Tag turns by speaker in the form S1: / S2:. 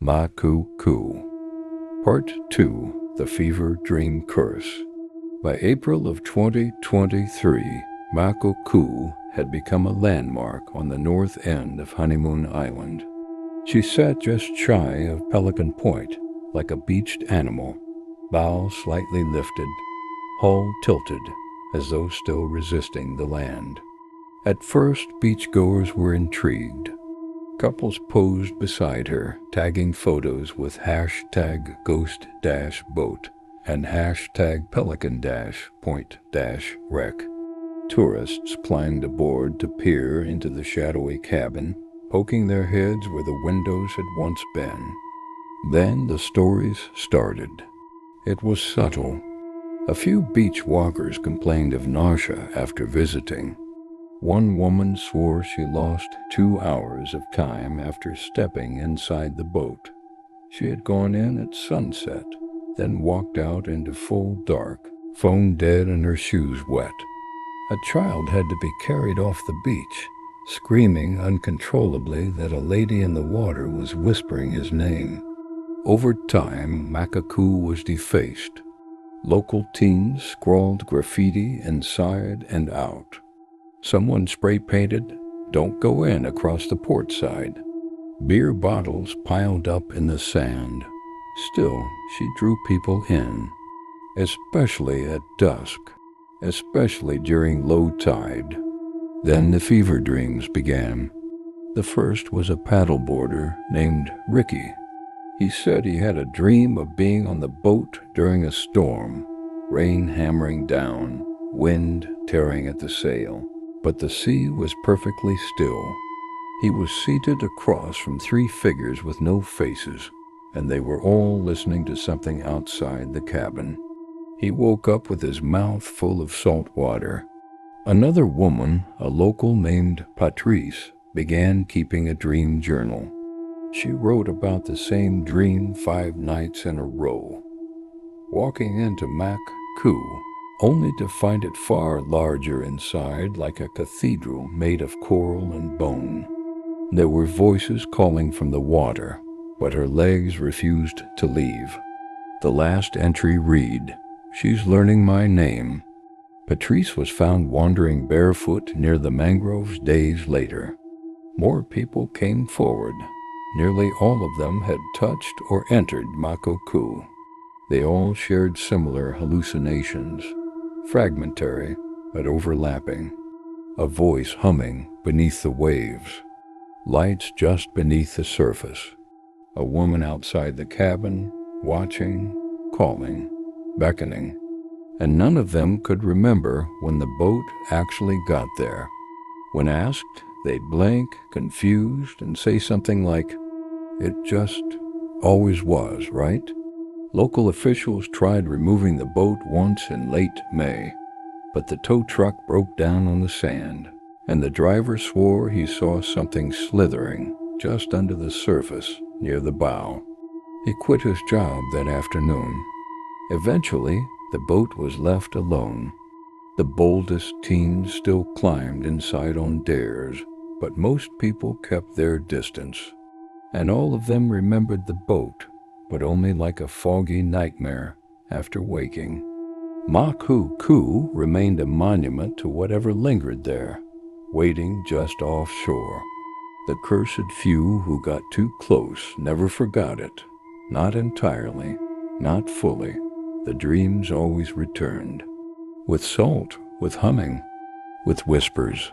S1: MaCooCoo. Part 2, The Fever Dream Curse. By April of 2023, MaCooCoo had become a landmark on the north end of Honeymoon Island. She sat just shy of Pelican Point, like a beached animal, bow slightly lifted, hull tilted, as though still resisting the land. At first, beachgoers were intrigued. Couples posed beside her, tagging photos with #ghost-boat and #pelican-point-wreck. Tourists climbed aboard to peer into the shadowy cabin, poking their heads where the windows had once been. Then the stories started. It was subtle. A few beach walkers complained of nausea after visiting. One woman swore she lost 2 hours of time after stepping inside the boat. She had gone in at sunset, then walked out into full dark, phone dead and her shoes wet. A child had to be carried off the beach, screaming uncontrollably that a lady in the water was whispering his name. Over time, MaCooCoo was defaced. Local teens scrawled graffiti inside and out. Someone spray-painted, "Don't go in," across the port side. Beer bottles piled up in the sand. Still, she drew people in, especially at dusk, especially during low tide. Then the fever dreams began. The first was a paddleboarder named Ricky. He said he had a dream of being on the boat during a storm, rain hammering down, wind tearing at the sail. But the sea was perfectly still. He was seated across from 3 figures with no faces, and they were all listening to something outside the cabin. He woke up with his mouth full of salt water. Another woman, a local named Patrice, began keeping a dream journal. She wrote about the same dream 5 nights in a row, walking into MaCooCoo, only to find it far larger inside, like a cathedral made of coral and bone. There were voices calling from the water, but her legs refused to leave. The last entry read, "She's learning my name." Patrice was found wandering barefoot near the mangroves days later. More people came forward. Nearly all of them had touched or entered MaCooCoo. They all shared similar hallucinations. Fragmentary, but overlapping. A voice humming beneath the waves. Lights just beneath the surface. A woman outside the cabin, watching, calling, beckoning. And none of them could remember when the boat actually got there. When asked, they'd blank, confused, and say something like, "It just always was, right?" Local officials tried removing the boat once in late May, but the tow truck broke down on the sand, and the driver swore he saw something slithering just under the surface near the bow. He quit his job that afternoon. Eventually, the boat was left alone. The boldest teens still climbed inside on dares, but most people kept their distance. And all of them remembered the boat, but only like a foggy nightmare after waking. MaCooCoo remained a monument to whatever lingered there, waiting just offshore. The cursed few who got too close never forgot it. Not entirely, not fully. The dreams always returned. With salt, with humming, with whispers.